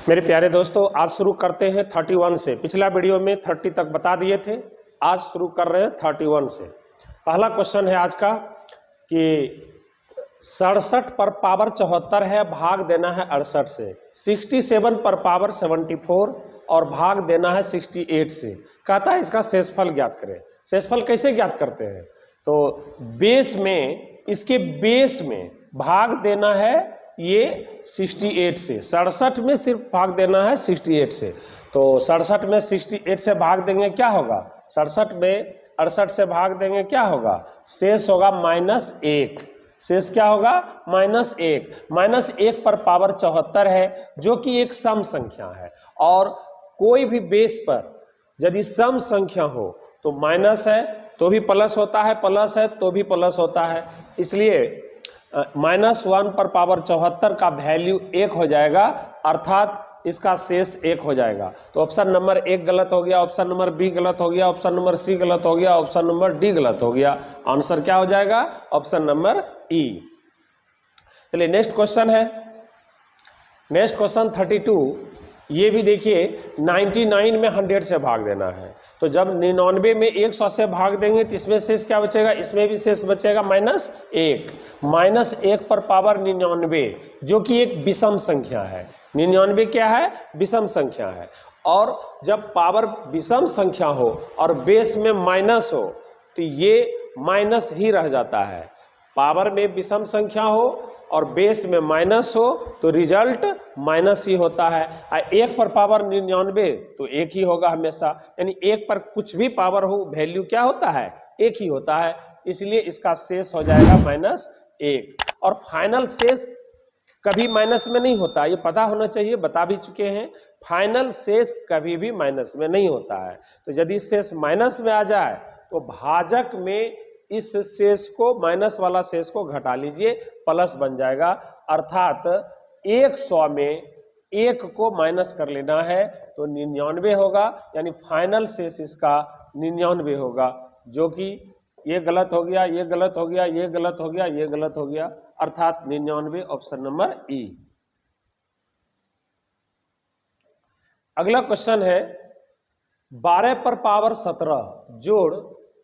मेरे प्यारे दोस्तों, आज शुरू करते हैं 31 से। पिछला वीडियो में 30 तक बता दिए थे, आज शुरू कर रहे हैं 31 से। पहला क्वेश्चन है आज का कि 67 पर पावर 74 है, भाग देना है 68 से। 67 पर पावर 74 और भाग देना है 68 से। कहता है इसका शेषफल ज्ञात करें। शेषफल कैसे ज्ञात करते हैं? तो बेस में, इसके बेस में भाग देना है ये 68 से। 67 में सिर्फ भाग देना है 68 से। तो 67 में 68 से भाग देंगे, क्या होगा? 67 में 68 से भाग देंगे, क्या होगा? शेष होगा -1। शेष क्या होगा? -1। -1 पर पावर 74 है, जो कि एक सम संख्या है। और कोई भी बेस पर यदि सम संख्या हो तो माइनस है तो भी प्लस होता है, प्लस है तो भी प्लस होता है। इसलिए -1 पर पावर 74 का वैल्यू 1 हो जाएगा, अर्थात इसका शेष 1 हो जाएगा। तो ऑप्शन नंबर 1 गलत हो गया, ऑप्शन नंबर बी गलत हो गया, ऑप्शन नंबर सी गलत हो गया, ऑप्शन नंबर डी गलत हो गया। आंसर क्या हो जाएगा? ऑप्शन नंबर ई। चलिए नेक्स्ट क्वेश्चन है। Next question 32। ये भी देखिए, 99 में 100 से भाग देना है। तो जब 99 में 100 से भाग देंगे तो इसमें शेष क्या बचेगा? इसमें भी शेष बचेगा -1। -1 पर पावर 99, जो कि एक विषम संख्या है। 99 क्या है? विषम संख्या है। और जब पावर विषम संख्या हो और बेस में माइनस हो तो ये माइनस ही रह जाता है। पावर में विषम संख्या हो और बेस में माइनस हो तो रिजल्ट माइनस ही होता है। 1 पर पावर 99 तो 1 ही होगा हमेशा, यानी 1 पर कुछ भी पावर हो वैल्यू क्या होता है? 1 ही होता है। इसलिए इसका शेष हो जाएगा -1। और फाइनल शेष कभी माइनस में नहीं होता, ये पता होना चाहिए, बता भी चुके हैं। फाइनल शेष कभी भी माइनस में नहीं होता है। तो यदि शेष माइनस में आ जाए तो भाजक में इस शेष को, माइनस वाला शेष को घटा लीजिए, प्लस बन जाएगा। अर्थात 100 में 1 को माइनस कर लेना है तो 99 होगा, यानी फाइनल शेष इसका 99 होगा। जो कि ये गलत हो गया, ये गलत हो गया, ये गलत हो गया, ये गलत हो गया, अर्थात 99, ऑप्शन नंबर ई। अगला क्वेश्चन है 12 पर पावर 17 जोड़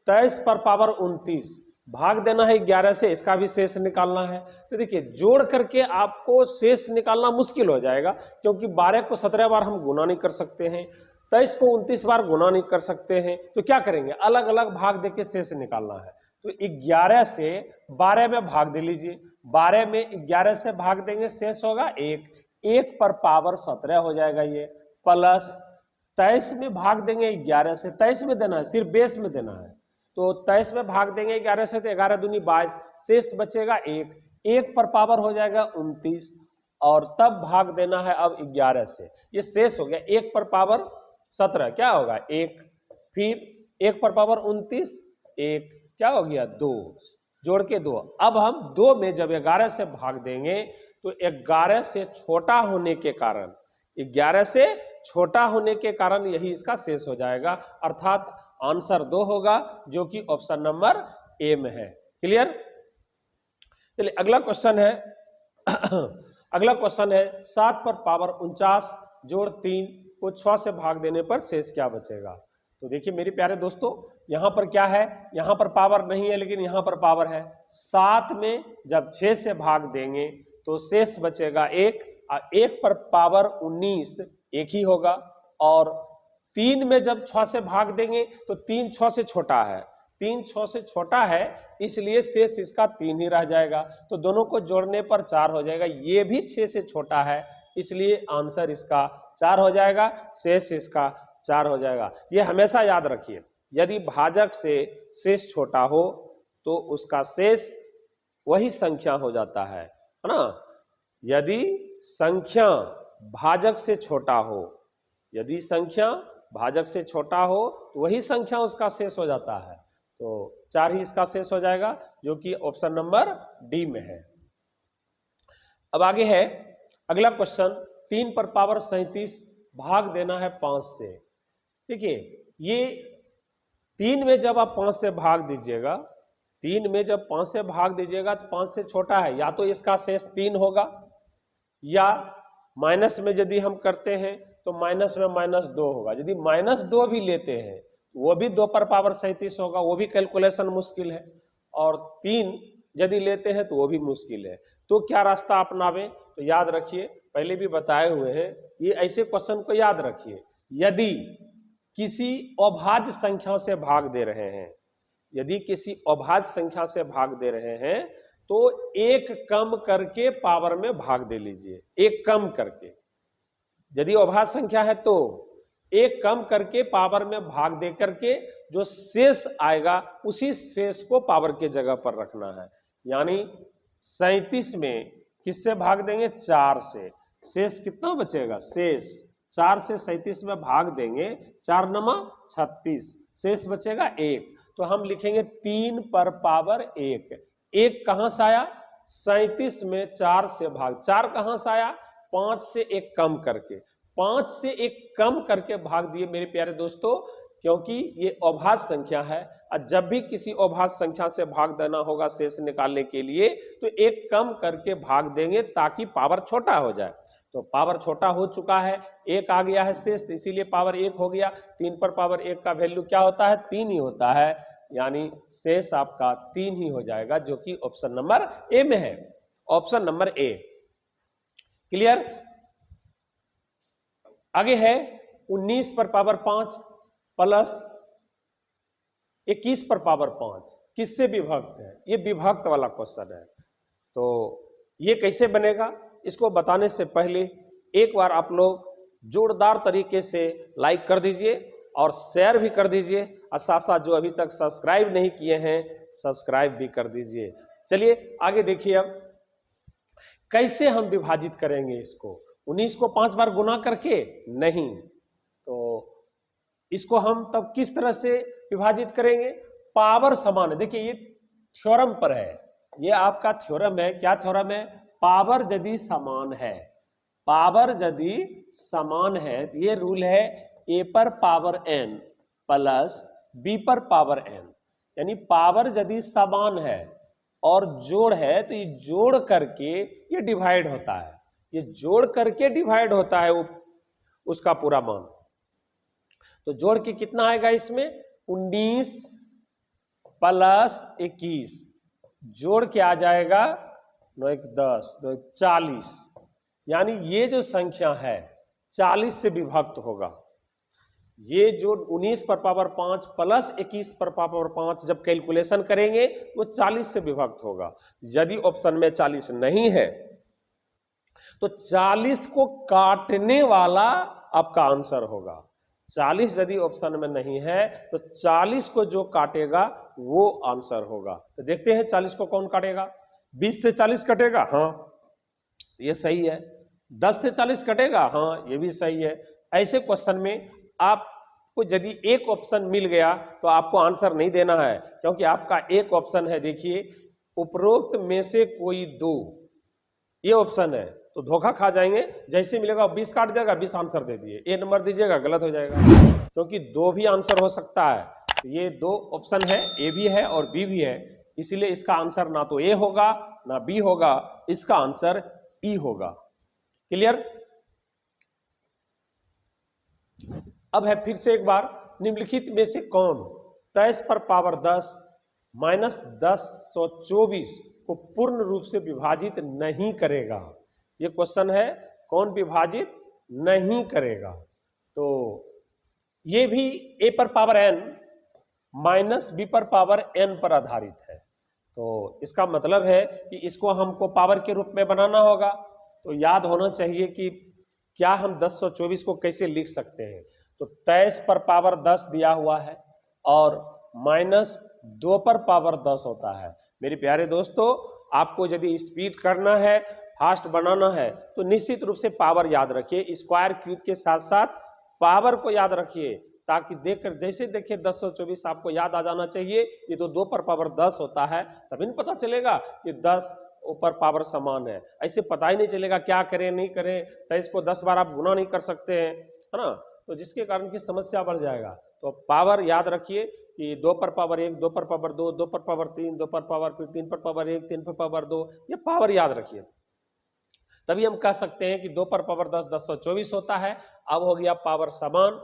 23 पर पावर 29, भाग देना है 11 से। इसका भी शेष निकालना है। तो देखिए, जोड़ करके आपको शेष निकालना मुश्किल हो जाएगा, क्योंकि 12 को 17 बार हम गुना नहीं कर सकते हैं, 23 को 29 बार गुना नहीं कर सकते हैं। तो क्या करेंगे? अलग अलग भाग देके शेष निकालना है। तो 11 से 12 में भाग दे लीजिए। 12 में 11 से भाग देंगे, शेष होगा 1। 1 पर पावर 17 हो जाएगा ये, प्लस 23 में भाग देंगे 11 से। 23 में देना है, सिर्फ बेस में देना है। तो 23 में भाग देंगे 11 से तो 11 दूनी 22, शेष बचेगा 1। 1 पर पावर हो जाएगा 29 और तब भाग देना है अब 11 से। ये शेष हो गया। 1 पर पावर 17 क्या होगा? 1। फिर 1 पर पावर 29, 1 क्या हो गया? 2, जोड़ के 2। अब हम 2 में जब 11 से भाग देंगे तो 11 से छोटा होने के कारण, 11 से छोटा होने के कारण यही इसका शेष हो जाएगा, अर्थात आंसर 2 होगा, जो कि ऑप्शन नंबर ए में है। क्लियर? चलिए अगला क्वेश्चन है अगला क्वेश्चन है 7 पर पावर 49 जोड़ 3 को 6 से भाग देने पर शेष क्या बचेगा? तो देखिए मेरे प्यारे दोस्तों, यहां पर क्या है? यहां पर पावर नहीं है, लेकिन यहां पर पावर है। 7 में जब 6 से भाग देंगे तो शेष बचेगा 1। 1 पर पावर 19 1 ही होगा। और 3 में जब 6 से भाग देंगे तो 3 6 से छोटा है, 3 6 से छोटा है, इसलिए शेष इसका 3 ही रह जाएगा। तो दोनों को जोड़ने पर 4 हो जाएगा। ये भी 6 से छोटा है, इसलिए आंसर इसका 4 हो जाएगा, शेष इसका 4 हो जाएगा। ये हमेशा याद रखिए, यदि भाजक से शेष छोटा हो तो उसका शेष वही संख्या हो जाता है ना। यदि संख्या भाजक से छोटा हो, यदि संख्या भाजक से छोटा हो तो वही संख्या उसका शेष हो जाता है। तो 4 ही इसका शेष हो जाएगा, जो कि ऑप्शन नंबर डी में है। अब आगे है अगला क्वेश्चन 3 पर पावर 37 भाग देना है 5 से। देखिए, ये 3 में जब आप 5 से भाग दीजिएगा, 3 में जब 5 से भाग दीजिएगा तो 5 से छोटा है, या तो इसका शेष 3 होगा या माइनस में यदि हम करते हैं तो माइनस में -2 होगा। यदि -2 भी लेते हैं वो भी 2 पर पावर 37 होगा, वो भी कैलकुलेशन मुश्किल है। और 3 यदि लेते हैं तो वो भी मुश्किल है। तो क्या रास्ता अपनावें? तो याद रखिए, पहले भी बताए हुए हैं, ये ऐसे क्वेश्चन को याद रखिए। यदि किसी अभाज्य संख्या से भाग दे रहे हैं, यदि किसी अभाज्य संख्या से भाग दे रहे हैं तो एक कम करके पावर में भाग दे लीजिए, एक कम करके। यदि अभाज्य संख्या है तो एक कम करके पावर में भाग दे करके जो शेष आएगा उसी शेष को पावर के जगह पर रखना है। यानी 37 में किससे भाग देंगे? 4 से। शेष कितना बचेगा? शेष 4 से 37 में भाग देंगे, 4 नमा 36, शेष बचेगा 1। तो हम लिखेंगे 3 पर पावर 1। 1 कहां से आया? 37 में 4 से भाग, 4 कहां से आया? 5 से 1 कम करके, 5 से 1 कम करके भाग दिए मेरे प्यारे दोस्तों, क्योंकि ये अभाज्य संख्या है और जब भी किसी अभाज्य संख्या से भाग देना होगा शेष निकालने के लिए तो 1 कम करके भाग देंगे ताकि पावर छोटा हो जाए। तो पावर छोटा हो चुका है, 1 आ गया है शेष, तो इसीलिए पावर 1 हो गया। 3 पर पावर 1 का वैल्यू क्या होता है? 3 ही होता है, यानी शेष आपका 3 ही हो जाएगा, जो कि ऑप्शन नंबर ए में है, ऑप्शन नंबर ए। क्लियर? आगे है 19 पर पावर 5 प्लस 21 पर पावर 5, किससे विभक्त है? ये विभक्त वाला क्वेश्चन है। तो ये कैसे बनेगा, इसको बताने से पहले एक बार आप लोग जोरदार तरीके से लाइक कर दीजिए और शेयर भी कर दीजिए, और साथ साथ जो अभी तक सब्सक्राइब नहीं किए हैं सब्सक्राइब भी कर दीजिए। चलिए आगे देखिए, अब कैसे हम विभाजित करेंगे इसको? 19 को 5 बार गुना करके नहीं, तो इसको हम तब किस तरह से विभाजित करेंगे? पावर समान है। देखिए ये थ्योरम पर है, ये आपका थ्योरम है। क्या थ्योरम है? पावर यदि समान है, पावर यदि समान है तो ये रूल है a पर पावर n प्लस b पर पावर n, यानी पावर यदि समान है और जोड़ है तो ये जोड़ करके ये डिवाइड होता है, ये जोड़ करके डिवाइड होता है वो उसका पूरा मान। तो जोड़ के कितना आएगा इसमें? 19 प्लस 21, जोड़ के आ जाएगा 9 1 10 2 1 40, यानी ये जो संख्या है 40 से विभक्त होगा। ये जो 19 पर पावर 5 प्लस 21 पर पावर 5 जब कैलकुलेशन करेंगे वो 40 से विभक्त होगा। यदि ऑप्शन में 40 नहीं है तो 40 को काटने वाला आपका आंसर होगा। 40 यदि ऑप्शन में नहीं है तो 40 को जो काटेगा वो आंसर होगा। तो देखते हैं 40 को कौन काटेगा। 20 से 40 कटेगा, हाँ ये सही है। 10 से 40 कटेगा, हाँ ये भी सही है। ऐसे क्वेश्चन में आपको यदि एक ऑप्शन मिल गया तो आपको आंसर नहीं देना है, क्योंकि आपका एक ऑप्शन है। देखिए उपरोक्त में से कोई दो, ये ऑप्शन है, तो धोखा खा जाएंगे। जैसे मिलेगा 20 काट देगा, 20 आंसर दे दिए, ए नंबर दीजिएगा, गलत हो जाएगा, क्योंकि दो भी आंसर हो सकता है। तो ये दो ऑप्शन है, ए भी है और बी भी है, इसलिए इसका आंसर ना तो ए होगा ना बी होगा, इसका आंसर ई होगा। क्लियर? अब है फिर से एक बार, निम्नलिखित में से कौन 23 पर पावर 10 माइनस 1024 को पूर्ण रूप से विभाजित नहीं करेगा? ये क्वेश्चन है, कौन विभाजित नहीं करेगा? तो ये भी ए पर पावर n माइनस बी पर पावर n पर आधारित है। तो इसका मतलब है कि इसको हमको पावर के रूप में बनाना होगा। तो याद होना चाहिए कि क्या हम 1024 को कैसे लिख सकते हैं। तो 23 पर पावर 10 दिया हुआ है और माइनस 2 पर पावर 10 होता है। मेरे प्यारे दोस्तों, आपको यदि स्पीड करना है, फास्ट बनाना है, तो निश्चित रूप से पावर याद रखिए, स्क्वायर क्यूब के साथ साथ पावर को याद रखिए, ताकि देखकर जैसे देखिए 1024 आपको याद आ जाना चाहिए। ये तो 2 पर पावर 10 होता है, तभी पता चलेगा कि 10 ऊपर पावर समान है। ऐसे पता ही नहीं चलेगा क्या करें नहीं करें, तो इसको 10 बार आप गुना नहीं कर सकते हैं, है ना, तो जिसके कारण की समस्या बढ़ जाएगा। तो पावर याद रखिए कि 2 पर पावर 1, 2 पर पावर 2, 2 पर पावर 3, 2 पर पावर फिर 3 पर पावर 1, 3 पर पावर 2, ये पावर याद रखिए। तभी हम कह सकते हैं कि 2 पर पावर 10 1024 होता है। अब हो गया पावर समान।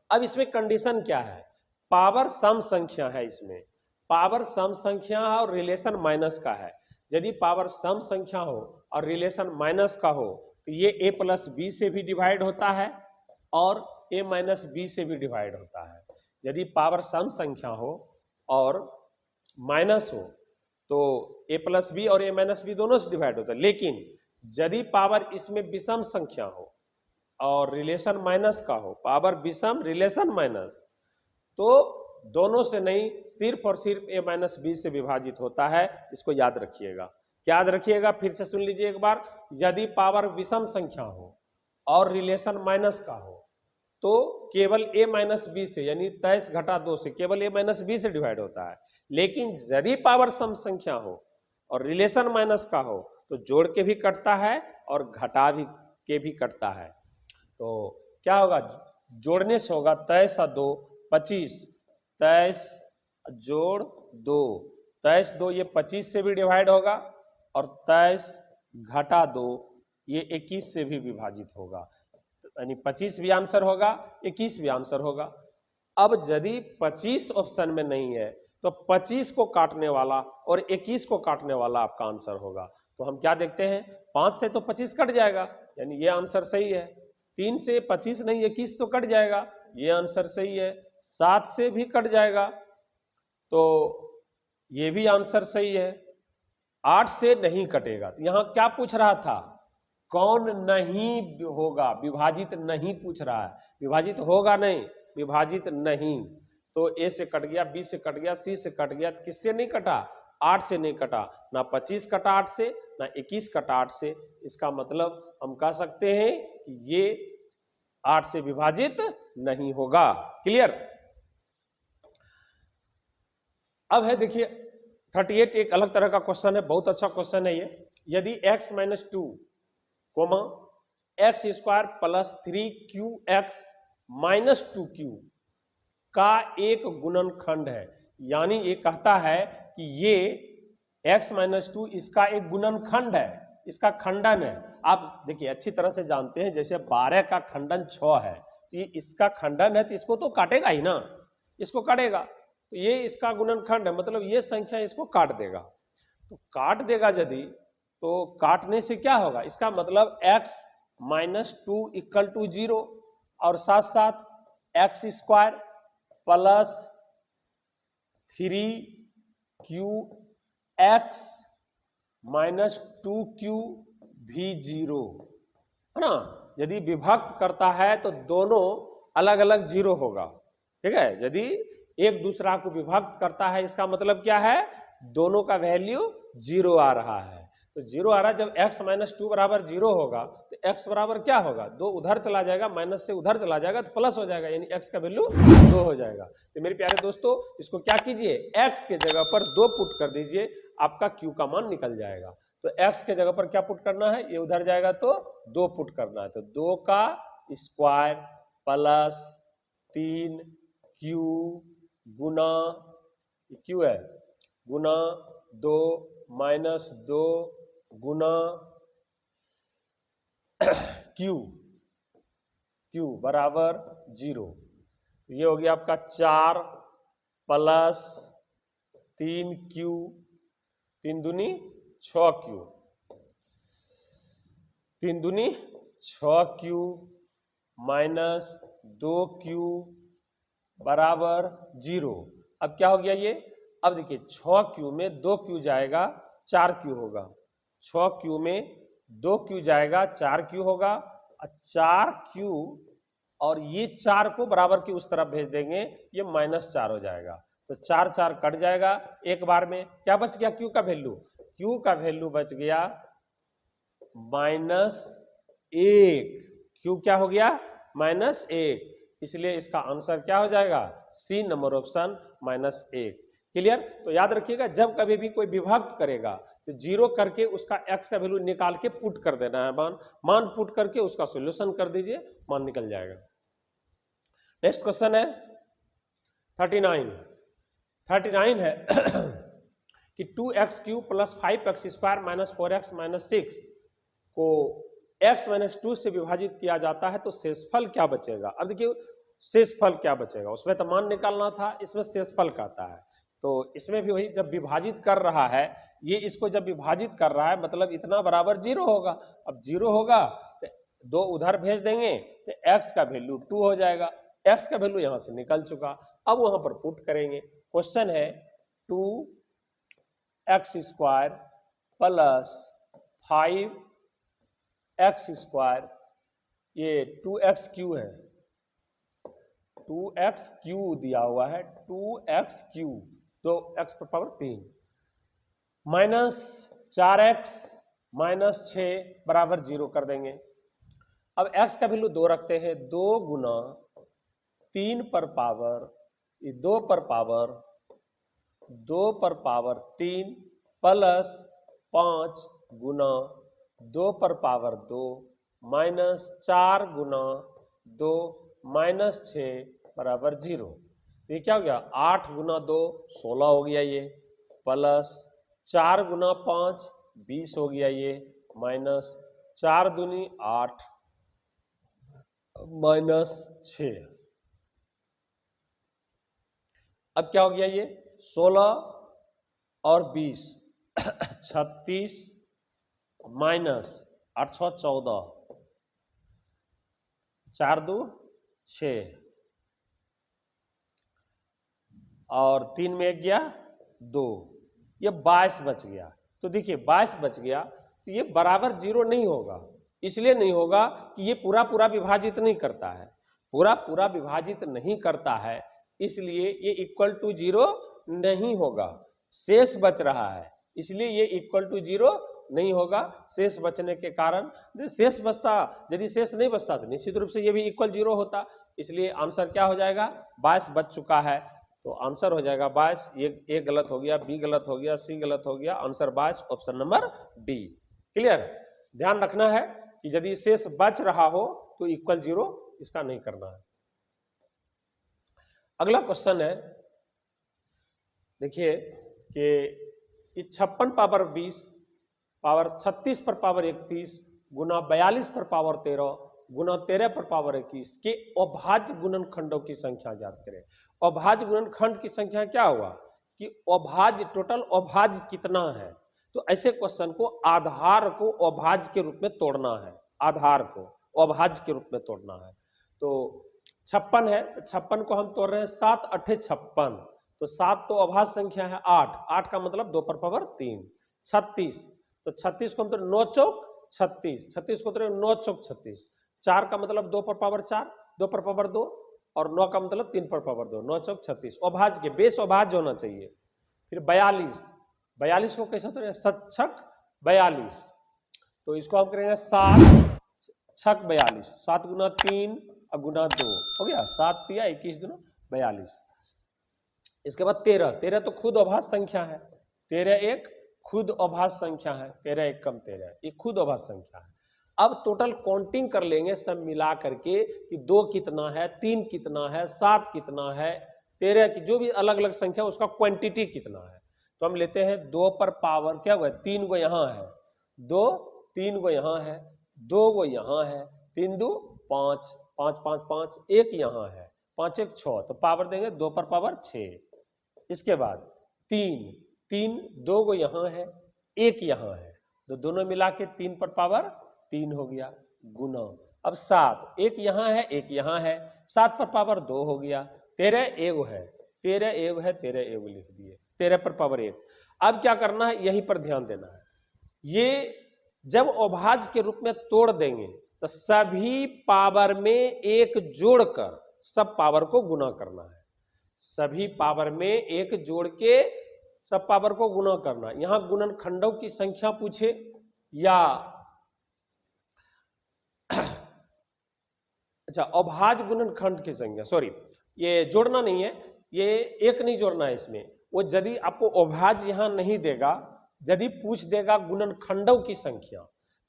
अब इसमें कंडीशन क्या है, पावर सम संख्या है, इसमें पावर सम संख्या और रिलेशन माइनस का है। यदि पावर सम संख्या हो और रिलेशन माइनस का हो तो ये a प्लस बी से भी डिवाइड होता है और a माइनस बी से भी डिवाइड होता है। यदि पावर सम संख्या हो और माइनस हो तो a प्लस बी और a माइनस बी दोनों से डिवाइड होता है। लेकिन यदि पावर इसमें विषम संख्या हो और रिलेशन माइनस का हो, पावर विषम रिलेशन माइनस, तो दोनों से नहीं, सिर्फ और सिर्फ a माइनस बी से विभाजित होता है। इसको याद रखिएगा। याद रखिएगा, फिर से सुन लीजिए एक बार। यदि पावर विषम संख्या हो और रिलेशन माइनस का हो तो केवल a माइनस बी से, यानी 23 घटा 2 से, केवल a माइनस बी से डिवाइड होता है। लेकिन यदि पावर सम संख्या हो और रिलेशन माइनस का हो तो जोड़ के भी कटता है और घटा भी के भी कटता है। तो क्या होगा, जोड़ने से होगा 23 और 2 25, 23 जोड़ 2, 23 2 ये 25 से भी डिवाइड होगा और 23 घटा 2 ये 21 से भी विभाजित होगा, यानी 25 भी आंसर होगा, 21 भी आंसर होगा। अब यदि 25 ऑप्शन में नहीं है तो 25 को काटने वाला और 21 को काटने वाला आपका आंसर होगा। तो हम क्या देखते हैं, 5 से तो 25 कट जाएगा, यानी ये आंसर सही है। 3 से 25 नहीं 21 तो कट जाएगा, ये आंसर सही है। 7 से भी कट जाएगा तो ये भी आंसर सही है। 8 से नहीं कटेगा। तो यहां क्या पूछ रहा था, कौन नहीं होगा, विभाजित नहीं पूछ रहा है, विभाजित होगा नहीं, विभाजित नहीं। तो ए से कट गया, बी से कट गया, सी से कट गया, किससे नहीं कटा, 8 से नहीं कटा। ना 25 कटा 8 से, ना 21 कटा 8 से। इसका मतलब हम कह सकते हैं कि ये 8 से विभाजित नहीं होगा। क्लियर। अब है देखिए 38, एक अलग तरह का क्वेश्चन है, बहुत अच्छा क्वेश्चन है ये। यदि x minus 2 comma x square plus 3qx minus 2q का एक गुणनखंड है, यानी ये कहता है कि ये x माइनस 2 इसका एक गुणनखंड है, इसका खंडन है। आप देखिए अच्छी तरह से जानते हैं, जैसे 12 का खंडन 6 है, तो ये इसका खंडन है तो इसको तो काटेगा ही ना, इसको काटेगा। तो ये इसका गुणनखंड है, मतलब ये संख्या इसको काट देगा। तो काट देगा यदि, तो काटने से क्या होगा, इसका मतलब x माइनस 2 इक्वल टू 0 और साथ साथ x square plus 3qx minus 2q भी 0 है ना। यदि विभक्त करता है तो दोनों अलग अलग 0 होगा, ठीक है। यदि एक दूसरा को विभक्त करता है, इसका मतलब क्या है, दोनों का वैल्यू 0 आ रहा है। तो 0 आ रहा है, जब x माइनस 2 बराबर 0 होगा तो x बराबर क्या होगा, 2 उधर चला जाएगा, माइनस से उधर चला जाएगा तो प्लस हो जाएगा, यानी x का वैल्यू 2 हो जाएगा। तो मेरे प्यारे दोस्तों, इसको क्या कीजिए, x के जगह पर 2 पुट कर दीजिए, आपका q का मान निकल जाएगा। तो x के जगह पर क्या पुट करना है, ये उधर जाएगा तो 2 पुट करना है। तो 2 का स्क्वायर प्लस 3q गुना q है, गुना 2 माइनस 2 गुना q बराबर 0। ये हो गया आपका 4 प्लस 3q, 3 दूनी 6q, 3 दूनी 6q माइनस 2q बराबर 0। अब क्या हो गया ये, अब देखिए 6q में 2q जाएगा 4q होगा, 6q में 2q जाएगा 4q होगा, और 4q और ये 4 को बराबर की उस तरफ भेज देंगे, ये -4 हो जाएगा। तो 4 4 कट जाएगा एक बार में, क्या बच गया q का वैल्यू, q का वैल्यू बच गया -1। q क्या हो गया, -1, इसलिए इसका आंसर क्या हो जाएगा, सी नंबर ऑप्शन -1। क्लियर। तो याद रखिएगा, जब कभी भी कोई विभक्त करेगा तो 0 करके उसका x का वैल्यू निकाल के पुट कर देना है, मान पुट करके उसका सॉल्यूशन कर दीजिए, मान निकल जाएगा। नेक्स्ट क्वेश्चन है 39 है कि 2x³ plus 5x² minus 4x minus 6 को x माइनस 2 से विभाजित किया जाता है तो शेषफल क्या बचेगा। अब देखिए शेषफल क्या बचेगा, उसमें तो मान निकालना था, इसमें शेषफल कहता है। तो इसमें भी वही, जब विभाजित कर रहा है ये, इसको जब विभाजित कर रहा है मतलब इतना बराबर 0 होगा। अब 0 होगा तो 2 उधर भेज देंगे तो x का वैल्यू 2 हो जाएगा। x का वैल्यू यहां से निकल चुका, अब वहां पर पुट करेंगे। क्वेश्चन है 2x square plus 5x square, ये 2x क्यू है, 2x क्यू दिया हुआ है, 2x क्यू, तो x पर पावर 3 माइनस 4x माइनस 6 बराबर 0 कर देंगे। अब x का वैल्यू 2 रखते हैं, 2 गुना 3 पर पावर 2 पर पावर 3 प्लस 5 गुना 2 पर पावर 2 माइनस 4 गुना 2 माइनस 6 बराबर 0। ये क्या हो गया, 8 गुना 2 16 हो गया ये, प्लस 4 गुना 5 20 हो गया ये, माइनस 4 दूनी 8 माइनस 6। अब क्या हो गया ये, 16 और 20 36 माइनस 8 6 14, 4 2 6 और 3 में 1 गया 2, ये 22 बच गया। तो देखिए 22 बच गया तो ये बराबर 0 नहीं होगा। इसलिए नहीं होगा कि ये पूरा पूरा विभाजित नहीं करता है, पूरा पूरा विभाजित नहीं करता है, इसलिए ये इक्वल टू 0 नहीं होगा। शेष बच रहा है इसलिए ये इक्वल टू 0 नहीं होगा। शेष बचने के कारण, शेष बचता, यदि शेष नहीं बचता तो निश्चित रूप से ये भी इक्वल 0 होता। इसलिए आंसर क्या हो जाएगा, 22 बच चुका है तो आंसर हो जाएगा 22। ये गलत हो गया, बी गलत हो गया, सी गलत हो गया, answer 22, option number D. Clear. ध्यान रखना है कि यदि शेष बच रहा हो तो इक्वल 0 इसका नहीं करना है। अगला क्वेश्चन है, देखिए कि 56 पावर 20 पावर 36 पर पावर 31 गुना 42 पर पावर 13 गुना 13 पर पावर 21 के अभाज्य गुणनखंडों की संख्या ज्ञात करें। अभाज्य गुणनखंड की संख्या क्या हुआ कि अभाज्य, टोटल अभाज्य कितना है। तो ऐसे क्वेश्चन को आधार को अभाज्य के रूप में तोड़ना है, आधार को अभाज्य के रूप में तोड़ना है। तो 56 है तो 56 को हम तोड़ रहे हैं 7 8 56, तो 7 तो अभाज्य संख्या है, 8 का मतलब 2 पर पावर 3। 36 तो 36 को हम तो 9 चौक 36, 36 को तो 9 चौक 36, 4 का मतलब 2 पर पावर 4, 2 पर पावर 2 और 9 का मतलब 3 पर पावर 2, 9 चौक 36। अभाज्य के बेस अभाज्य होना चाहिए। फिर 42 को कैसे होता है, 7 छक 42, तो इसको हम करेंगे 7 छक 42, 7 गुना 3 और गुना 2 हो गया, 7 तिया 21 दूना 42। इसके बाद 13 तो खुद अभाज्य संख्या है, 13 एक खुद अभाज्य संख्या है, 13 एक कम 13, ये खुद अभाज्य संख्या है। अब टोटल काउंटिंग कर लेंगे सब मिला करके कि 2 कितना है, 3 कितना है, 7 कितना है, 13 की जो भी अलग अलग संख्या उसका क्वांटिटी कितना है। तो हम लेते हैं 2 पर पावर क्या हुआ, 3 गो यहाँ है, 2 3 गो यहाँ है, 2 गो यहाँ है, 3 2 5 5 5 5 1 यहाँ है, 5 1 6, तो पावर देंगे 2 पर पावर 6। इसके बाद 3 2 गो यहाँ है, 1 यहाँ है, तो दोनों मिला के 3 पर पावर 3 हो गया, गुना। अब 7 1 यहाँ है, 1 यहाँ है, 7 पर पावर 2 हो गया, 13 एगो है, 13 एगो है, 13 एगो लिख दिए, 13 पर पावर 1। अब क्या करना है, यहीं पर ध्यान देना है। ये जब अभाज्य के रूप में तोड़ देंगे तो सभी पावर में 1 जोड़कर सब पावर को गुना करना है, सभी पावर में 1 जोड़ के सब पावर को गुना करना। यहां गुणनखंडों की संख्या पूछे या अच्छा अभाज्य गुणनखंड की संख्या, सॉरी ये जोड़ना नहीं है, ये 1 नहीं जोड़ना है इसमें। वो यदि आपको अभाज्य यहां नहीं देगा, यदि पूछ देगा गुणनखंडों की संख्या,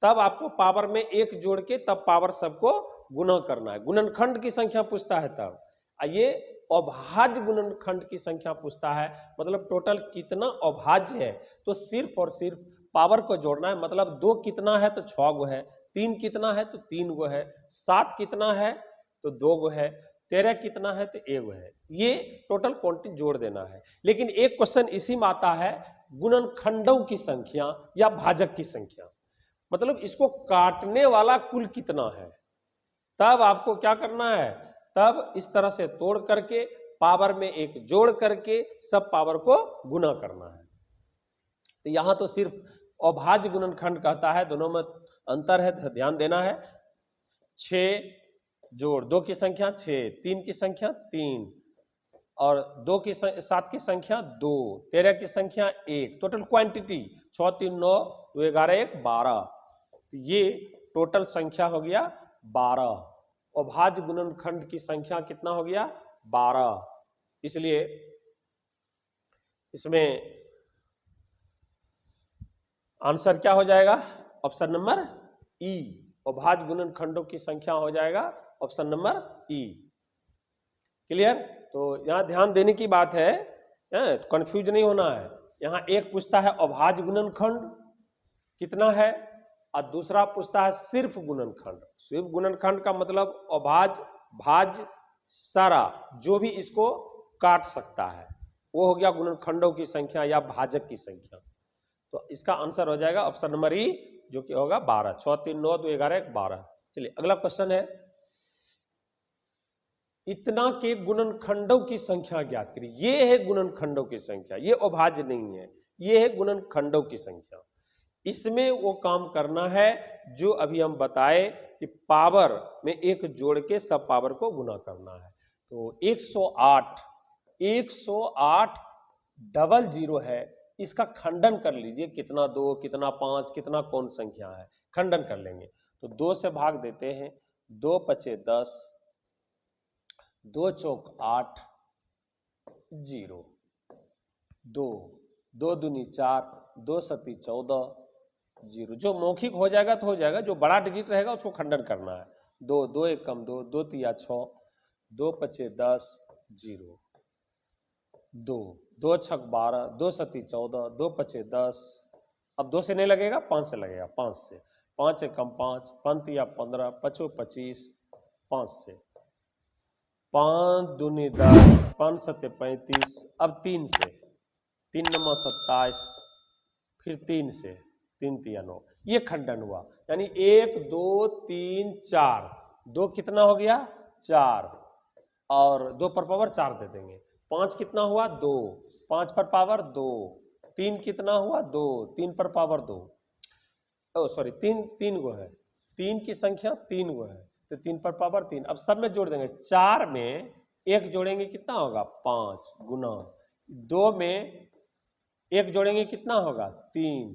तब आपको पावर में 1 जोड़ के तब पावर सबको गुना करना है। गुणनखंड की संख्या पूछता है तब, ये अभाज्य गुणनखंड की संख्या पूछता है, मतलब टोटल कितना अभाज्य है, तो सिर्फ और सिर्फ पावर को जोड़ना है। मतलब 2 कितना है तो 6 गो है, 3 कितना है तो 3 गो है, 7 कितना है तो 2 गो है, 13 कितना है तो 1 गो है। ये टोटल क्वांटिटी जोड़ देना है। लेकिन एक क्वेश्चन इसी में आता है गुणनखंडों की संख्या या भाजक की संख्या, मतलब इसको काटने वाला कुल कितना है। तब आपको क्या करना है, तब इस तरह से तोड़ करके पावर में एक जोड़ करके सब पावर को गुना करना है। तो यहां तो सिर्फ अभाज्य गुणनखंड कहता है, दोनों में अंतर है, ध्यान देना है। 6 जोड़ 2 की संख्या 6, 3 की संख्या 3 और 7 की संख्या 2, 13 की संख्या 1, टोटल क्वांटिटी 6 3 9 2 11 1 12, ये टोटल संख्या हो गया 12। अभाज्य गुणनखंड की संख्या कितना हो गया 12, इसलिए इसमें आंसर क्या हो जाएगा, ऑप्शन नंबर ई। अभाज्य गुणनखंडों की संख्या हो जाएगा ऑप्शन नंबर ई। क्लियर। तो यहां ध्यान देने की बात है, कंफ्यूज नहीं होना है। यहां एक पूछता है अभाज्य गुणनखंड कितना है और दूसरा पूछता है सिर्फ गुणनखंड। सिर्फ गुणनखंड का मतलब अभाज्य भाज्य सारा जो भी इसको काट सकता है वो हो गया गुणनखंडों की संख्या या भाजक की संख्या। तो इसका आंसर हो जाएगा ऑप्शन नंबर ई, जो कि होगा 12। 6 3 9 2 11 1 12। चलिए अगला क्वेश्चन है, इतना के गुणनखंडों की संख्या ज्ञात करिए। ये है गुणनखंडों की संख्या, ये अभाज्य नहीं है, ये है गुणनखंडों की संख्या। इसमें वो काम करना है जो अभी हम बताए कि पावर में एक जोड़ के सब पावर को गुना करना है। तो 108 डबल जीरो है, इसका खंडन कर लीजिए, कितना 2 कितना 5 कितना कौन संख्या है, खंडन कर लेंगे। तो 2 से भाग देते हैं, 2 पचे 10, 2 चौक 8, 0, 2 2 दूनी 4, 2 सती 14, 0। जो मौखिक हो जाएगा तो हो जाएगा, जो बड़ा डिजिट रहेगा उसको खंडन करना है। 2 2 1 कम 2, 2 तिया 6, 2 पचे 10, 0, 2 2 छक 12, 2 सती 14, 2 पचे 10। अब 2 से नहीं लगेगा, 5 से लगेगा, 5 से 5 1 कम 5, 5 तिया 15, 5 25, 5 से 5 दूनी 10, 5 सत्ते 35। अब 3 से, 3 नंबर 27, फिर 3 से, 3 तिया 9, ये खंडन हुआ। यानी 1 2 3 4, 2 कितना हो गया 4 और 2 पर पावर 4 दे देंगे। 5 कितना हुआ 2, 5 पर पावर 2, 3 कितना हुआ 2, 3 पर पावर 2, ओ सॉरी 3 गो है, 3 की संख्या 3 गो है तो 3 पर पावर 3। अब सब में जोड़ देंगे, 4 में 1 जोड़ेंगे कितना होगा 5 गुना, 2 में 1 जोड़ेंगे कितना होगा 3,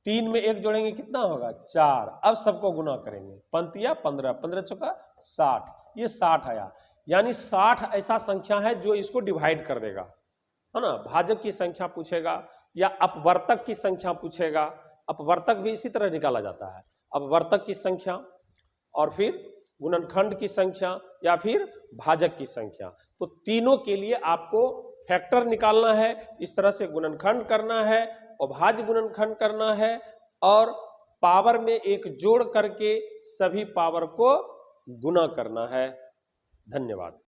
3 में 1 जोड़ेंगे कितना होगा 4। अब सबको गुना करेंगे, पंतिया 15, 15 चौका 60, ये 60 आया। यानी 60 ऐसा संख्या है जो इसको डिवाइड कर देगा, है ना। भाजक की संख्या पूछेगा या अपवर्तक की संख्या पूछेगा, अपवर्तक भी इसी तरह निकाला जाता है, अपवर्तक की संख्या और फिर गुणनखंड की संख्या या फिर भाजक की संख्या। तो तीनों के लिए आपको फैक्टर निकालना है, इस तरह से गुणनखंड करना है, अभाज्य गुणनखंड करना है और पावर में एक जोड़ करके सभी पावर को गुना करना है। धन्यवाद।